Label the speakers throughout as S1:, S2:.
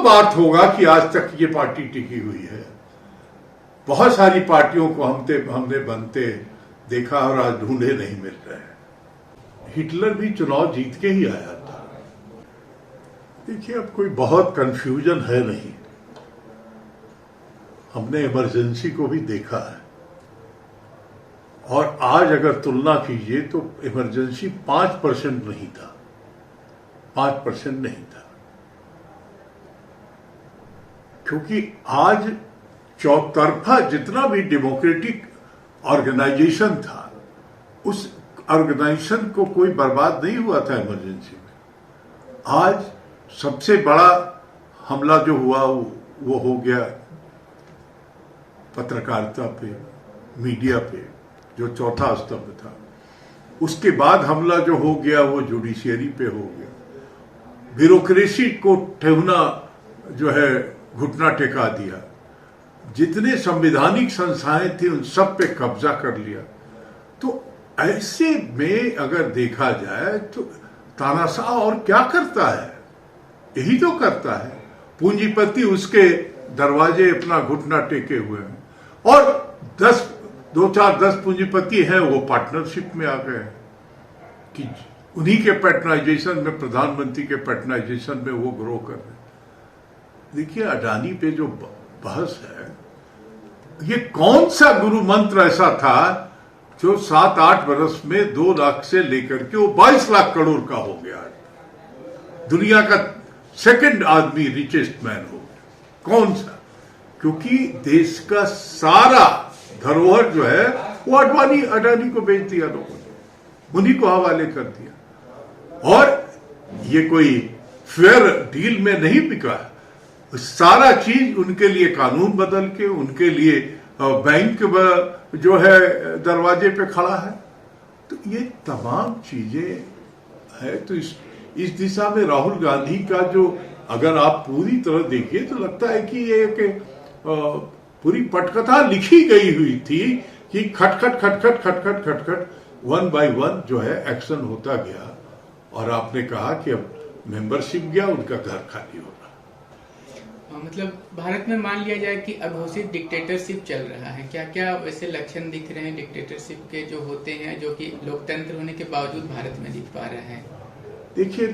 S1: तो बात होगा कि आज तक ये पार्टी टिकी हुई है। बहुत सारी पार्टियों को हमने बनते देखा और आज ढूंढे नहीं मिल रहे हैं। हिटलर भी चुनाव जीत के ही आया था। देखिए, अब कोई बहुत कंफ्यूजन है नहीं। हमने इमरजेंसी को भी देखा है और आज अगर तुलना कीजिए तो इमरजेंसी 5% नहीं था, 5% नहीं था, क्योंकि आज चौतरफा जितना भी डेमोक्रेटिक ऑर्गेनाइजेशन था, उस ऑर्गेनाइजेशन को कोई बर्बाद नहीं हुआ था इमरजेंसी में। आज सबसे बड़ा हमला जो हुआ वो हो गया पत्रकारिता पे, मीडिया पे, जो चौथा स्तंभ था। उसके बाद हमला जो हो गया वो जुडिशियरी पे हो गया। ब्यूरोक्रेसी को ठेहुना जो है घुटना टेका दिया। जितने संवैधानिक संस्थाएं थी उन सब पे कब्जा कर लिया। तो ऐसे में अगर देखा जाए तो तानाशाह और क्या करता है? यही तो करता है। पूंजीपति उसके दरवाजे अपना घुटना टेके हुए हैं और 10 पूंजीपति हैं वो पार्टनरशिप में आ गए कि उन्हीं के पैटर्नाइजेशन में, प्रधानमंत्री के पैटर्नाइजेशन में वो ग्रो कर रहे। देखिए, अडानी पे जो बहस है, ये कौन सा गुरु मंत्र ऐसा था जो 7-8 वर्ष में 2 लाख से लेकर के वो 22 लाख करोड़ का हो गया। दुनिया का सेकंड आदमी रिचेस्ट मैन हो गया। कौन सा? क्योंकि देश का सारा धरोहर जो है वो अडानी को बेच दिया लोगों ने, उन्हीं को हवाले कर दिया। और ये कोई फेयर डील में नहीं बिका है। सारा चीज उनके लिए कानून बदल के, उनके लिए बैंक जो है दरवाजे पे खड़ा है। तो ये तमाम चीजें है। तो इस दिशा में राहुल गांधी का जो, अगर आप पूरी तरह देखिए तो लगता है कि ये एक पूरी पटकथा लिखी गई हुई थी कि खटखट 1 by 1 जो है एक्शन होता गया। और आपने कहा कि अब मेंबरशिप गया, उनका घर खाली हो रहा।
S2: मतलब भारत में मान लिया जाए कि अघोषित डिक्टेटरशिप चल रहा है, क्या क्या वैसे लक्षण दिख रहे हैं डिक्टेटरशिप के जो होते हैं, जो कि लोकतंत्र होने के बावजूद भारत में दिख पा रहे हैं?
S1: देखिए,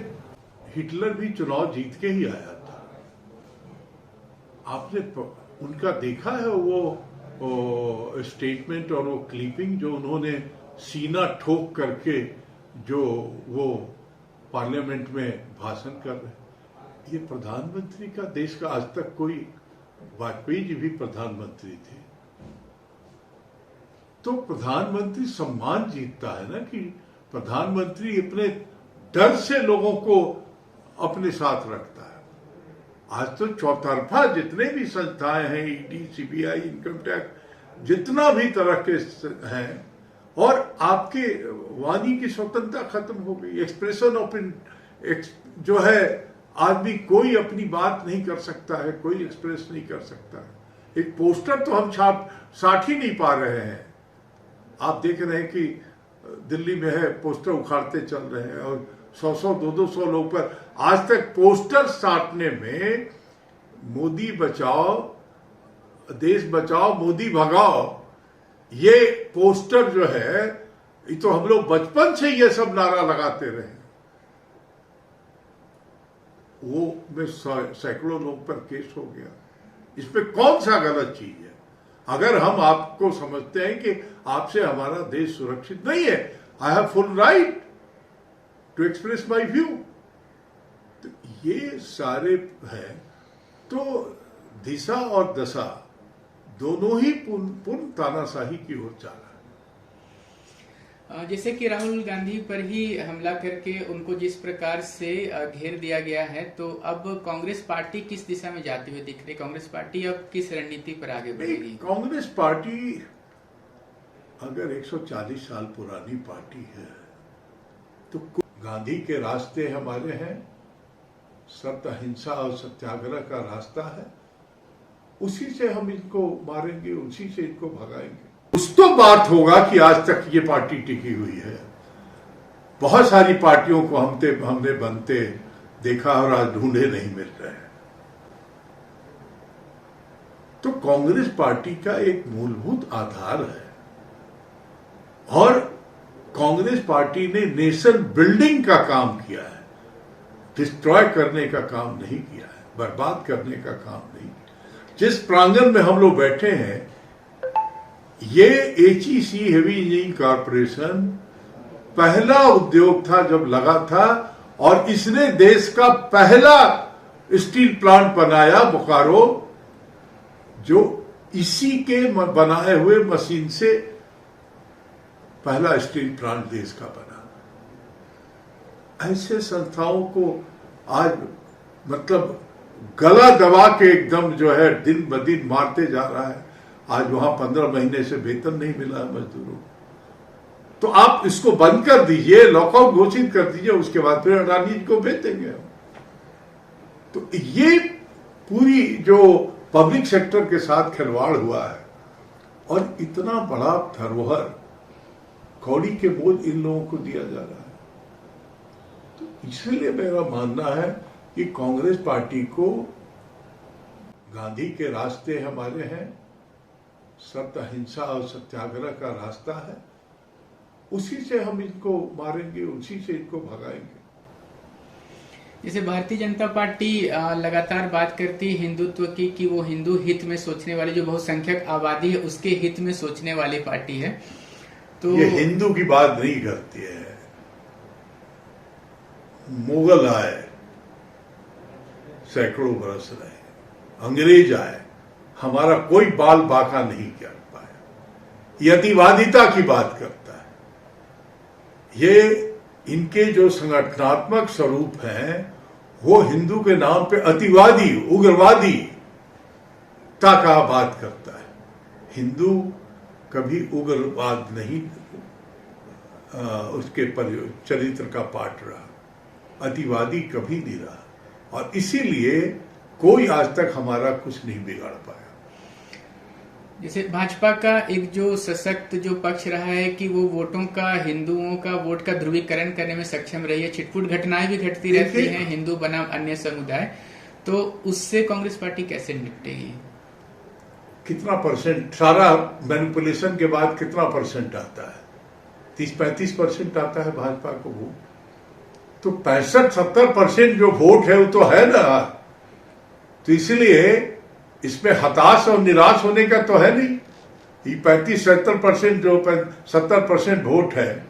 S1: हिटलर भी चुनाव जीत के ही आया था। आपने उनका देखा है वो स्टेटमेंट और वो क्लिपिंग जो उन्होंने सीना ठोक करके जो वो पार्लियामेंट में भाषण कर रहे। ये प्रधानमंत्री का देश का आज तक कोई, वाजपेयी जी भी प्रधानमंत्री थे। तो प्रधानमंत्री सम्मान जीतता है ना, कि प्रधानमंत्री अपने डर से लोगों को अपने साथ रखता है। आज तो चौतरफा जितने भी संस्थाएं हैं, ईडी, सीबीआई, इनकम टैक्स, जितना भी तरह के हैं, और आपके वाणी की स्वतंत्रता खत्म हो गई। एक्सप्रेशन ऑफ जो है, आदमी कोई अपनी बात नहीं कर सकता है, कोई एक्सप्रेस नहीं कर सकता है। एक पोस्टर तो हम साट ही नहीं पा रहे हैं। आप देख रहे हैं कि दिल्ली में है, पोस्टर उखाड़ते चल रहे हैं और 100 200 लोग पर। आज तक पोस्टर साटने में मोदी बचाओ, देश बचाओ, मोदी भगाओ, ये पोस्टर जो है, ये तो हम लोग बचपन से ये सब नारा लगाते रहे। वो में सैकड़ों लोग पर केस हो गया। इसमें कौन सा गलत चीज है? अगर हम आपको समझते हैं कि आपसे हमारा देश सुरक्षित नहीं है, I have full right to express my view. तो ये सारे हैं। तो दिशा और दशा दोनों ही पूर्ण तानाशाही की ओर जा रहा है।
S2: जैसे कि राहुल गांधी पर ही हमला करके उनको जिस प्रकार से घेर दिया गया है, तो अब कांग्रेस पार्टी किस दिशा में जाती हुई दिख रही? कांग्रेस पार्टी अब किस रणनीति पर आगे बढ़ेगी?
S1: कांग्रेस पार्टी अगर 140 साल पुरानी पार्टी है तो गांधी के रास्ते हमारे हैं, सत्य, अहिंसा और सत्याग्रह का रास्ता है। उसी से हम इनको मारेंगे, उसी से इनको भगाएंगे। कुछ तो बात होगा कि आज तक ये पार्टी टिकी हुई है। बहुत सारी पार्टियों को हमने बनते देखा और आज ढूंढे नहीं मिल रहे हैं। कांग्रेस पार्टी का एक मूलभूत आधार है और कांग्रेस पार्टी ने नेशन बिल्डिंग का काम किया है, डिस्ट्रॉय करने का काम नहीं किया है, बर्बाद करने का काम नहीं। जिस प्रांगण में हम लोग बैठे हैं, ये HEC हेवी इंजीनियरिंग कॉर्पोरेशन पहला उद्योग था जब लगा था, और इसने देश का पहला स्टील प्लांट बनाया बोकारो, जो इसी के बनाए हुए मशीन से पहला स्टील प्लांट देश का बना। ऐसे संस्थाओं को आज मतलब गला दबा के एकदम जो है दिन ब दिन मारते जा रहा है। आज वहां 15 महीने से वेतन नहीं मिला है मजदूरों को। तो आप इसको बंद कर दीजिए, लॉकआउट घोषित कर दीजिए, उसके बाद फिर अडानी जी को भेज देंगे हम। तो ये पूरी जो पब्लिक सेक्टर के साथ खिलवाड़ हुआ है, और इतना बड़ा धरोहर कौड़ी के बोझ इन लोगों को दिया जा रहा है। तो इसलिए मेरा मानना है कि कांग्रेस पार्टी को गांधी के रास्ते हमारे हैं, सत्य अहिंसा और सत्याग्रह का रास्ता है, उसी से हम इनको मारेंगे, उसी से इनको भगाएंगे।
S2: जैसे भारतीय जनता पार्टी लगातार बात करती है हिंदुत्व की, कि वो हिंदू हित में सोचने वाली जो बहुसंख्यक आबादी है उसके हित में सोचने वाली पार्टी है। तो
S1: ये हिंदू की बात नहीं करती है। मुगल आए, सैकड़ों बरस रहे, अंग्रेज आए, हमारा कोई बाल बाका नहीं कर पाया। ये अतिवादिता की बात करता है। ये इनके जो संगठनात्मक स्वरूप हैं, वो हिंदू के नाम पे अतिवादी, उग्रवादी का बात करता है। हिंदू कभी उग्रवाद नहीं उसके चरित्र का पाठ रहा, अतिवादी कभी नहीं रहा, और इसीलिए कोई आज तक हमारा कुछ नहीं बिगाड़ पाया।
S2: जैसे भाजपा का एक जो सशक्त जो पक्ष रहा है कि वो वोटों का, हिंदुओं का वोट का ध्रुवीकरण करने में सक्षम रही है। छिटपुट घटनाएं भी घटती रहती हैं हिंदू बनाम अन्य समुदाय, तो उससे कांग्रेस पार्टी कैसे निपटेगी?
S1: कितना परसेंट, सारा मैनिपुलेशन के बाद कितना परसेंट आता है? 30-35% आता है भाजपा को वोट। तो 65-70% जो वोट है वो तो है ना। तो इसलिए इसमें हताश और निराश होने का तो है नहीं। ये 35-70% जो 70% वोट है,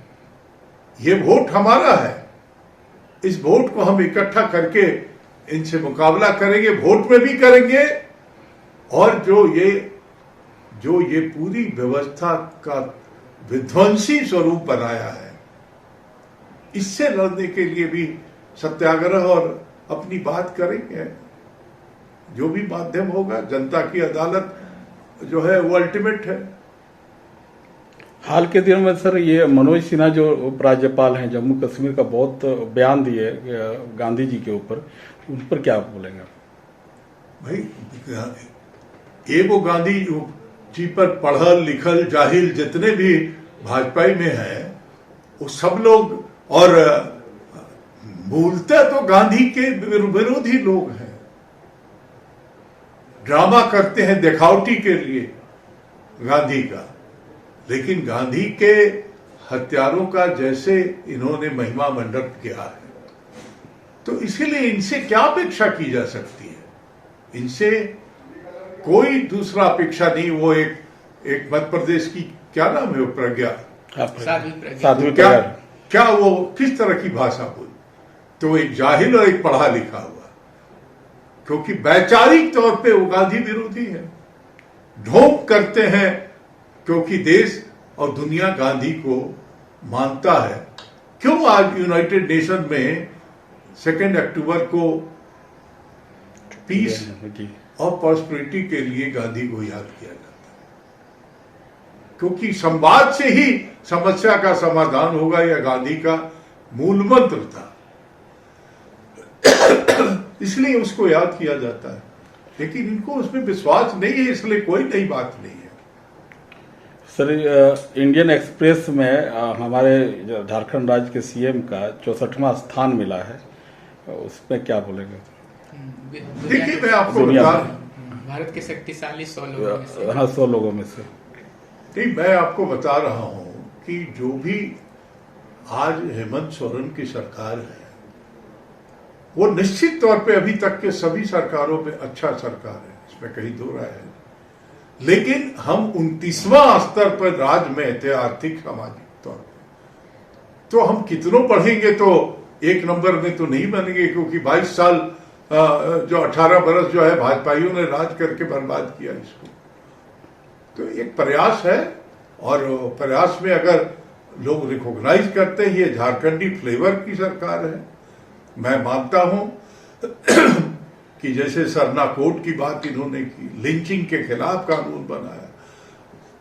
S1: ये वोट हमारा है। इस वोट को हम इकट्ठा करके इनसे मुकाबला करेंगे, वोट में भी करेंगे, और जो ये पूरी व्यवस्था का विध्वंसी स्वरूप बनाया है, इससे लड़ने के लिए भी सत्याग्रह और अपनी बात करेंगे। जो भी माध्यम होगा, जनता की अदालत जो है वो अल्टीमेट है।
S3: हाल के दिनों में सर ये मनोज सिन्हा जो उपराज्यपाल हैं जम्मू कश्मीर का बहुत बयान दिए गांधी जी के ऊपर, उन पर क्या आप बोलेंगे?
S1: भाई वो गांधी जी पर पढ़ल लिखल जाहिल जितने भी भाजपा में हैं, वो सब लोग, और मूलतः तो गांधी के विरोधी लोग हैं। ड्रामा करते हैं दिखावटी के लिए गांधी का, लेकिन गांधी के हत्यारों का जैसे इन्होंने महिमा मंडप किया है, तो इसीलिए इनसे क्या अपेक्षा की जा सकती है? इनसे कोई दूसरा अपेक्षा नहीं। वो एक मध्य प्रदेश की क्या नाम है वो, प्रज्ञा,
S2: साध्वी
S1: क्या वो किस तरह की भाषा बोली? तो एक जाहिल और एक पढ़ा लिखा हुआ, क्योंकि वैचारिक तौर पे वो गांधी विरोधी है। ढोंग करते हैं क्योंकि देश और दुनिया गांधी को मानता है। क्यों आज यूनाइटेड नेशन में 2 अक्टूबर को पीस और प्रॉस्पेरिटी के लिए गांधी को याद किया जाता है? क्योंकि संवाद से ही समस्या का समाधान होगा, यह गांधी का मूल मंत्र था। इसलिए उसको याद किया जाता है, लेकिन इनको उसमें विश्वास नहीं है, इसलिए कोई नई बात नहीं है।
S3: सर, इंडियन एक्सप्रेस में हमारे झारखंड राज्य के सीएम का 64वां स्थान मिला है, उसमें क्या बोलेंगे?
S1: देखिए, मैं आपको बता,
S2: भारत के शक्तिशाली 100 लोगों में से।
S3: हाँ, 100 लोगों में से।
S1: नहीं, मैं आपको बता रहा हूं कि जो भी आज हेमंत सोरेन की सरकार है, वो निश्चित तौर पे अभी तक के सभी सरकारों में अच्छा सरकार है, इसमें कहीं दो राय है। लेकिन हम 29वां स्तर पर राज में थे, आर्थिक सामाजिक तौर पर, तो हम कितनों बढ़ेंगे तो एक नंबर में तो नहीं बनेंगे, क्योंकि 22 साल जो 18 बरस जो है भाजपाइयों ने राज करके बर्बाद किया इसको। तो एक प्रयास है, और प्रयास में अगर लोग रिकॉग्नाइज करते हैं ये झारखंडी फ्लेवर की सरकार है। मैं मानता हूं कि जैसे सरना कोड की बात इन्होंने की, लिंचिंग के खिलाफ कानून बनाया,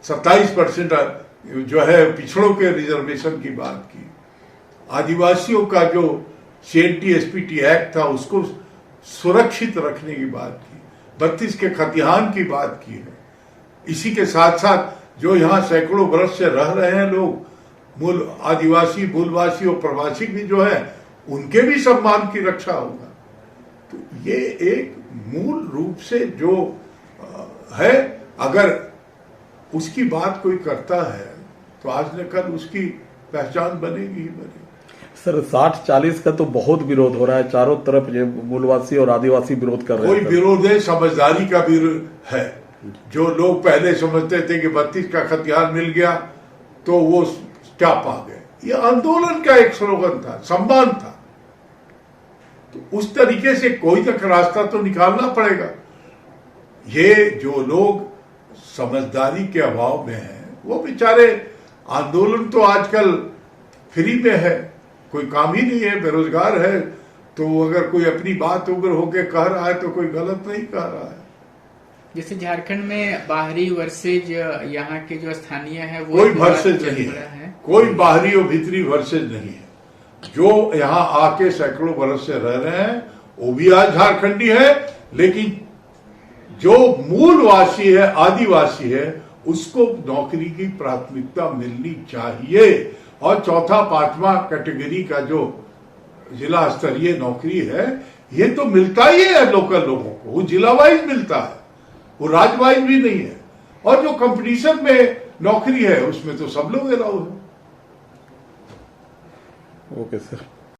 S1: 27% जो है पिछड़ों के रिजर्वेशन की बात की, आदिवासियों का जो CNT SPT एक्ट था उसको सुरक्षित रखने की बात की, 32 के खतिहान की बात की है। इसी के साथ साथ जो यहाँ सैकड़ों वर्ष से रह रहे हैं लोग, मूल आदिवासी, मूलवासी और प्रवासी भी जो है, उनके भी सम्मान की रक्षा होगा। तो ये एक मूल रूप से जो है, अगर उसकी बात कोई करता है तो आज न कल उसकी पहचान बनेगी ही बनेगी।
S3: सर 60-40 का तो बहुत विरोध हो रहा है, चारों तरफ ये मूलवासी और आदिवासी विरोध कर रहे हैं।
S1: कोई विरोध है, समझदारी का भी है। जो लोग पहले समझते थे कि 32 का खतियान मिल गया तो वो क्या पा गए, ये आंदोलन का एक स्लोगन था, सम्मान था। तो उस तरीके से कोई तक रास्ता तो निकालना पड़ेगा। ये जो लोग समझदारी के अभाव में हैं, वो बेचारे, आंदोलन तो आजकल फ्री में है, कोई काम ही नहीं है, बेरोजगार है, तो अगर कोई अपनी बात उग्र होके कह रहा है तो कोई गलत नहीं कह रहा है।
S2: जैसे झारखंड में बाहरी वर्सेज यहाँ के जो स्थानीय है वो
S1: कोई वर्सेज नहीं है, कोई बाहरी और भीतरी वर्सेज नहीं है। जो यहाँ आके सैकड़ों वर्ष से रह रहे हैं वो भी आज झारखंडी है, लेकिन जो मूलवासी है, आदिवासी है, उसको नौकरी की प्राथमिकता मिलनी चाहिए। और चौथा पांचवा कैटेगरी का जो जिला स्तरीय नौकरी है, ये तो मिलता ही है लोकल लोगों को, वो जिला वाइज मिलता है, वो राज्य वाइज भी नहीं है। और जो कंपटीशन में नौकरी है उसमें तो सब लोग अलाउ है।
S3: Okay sir.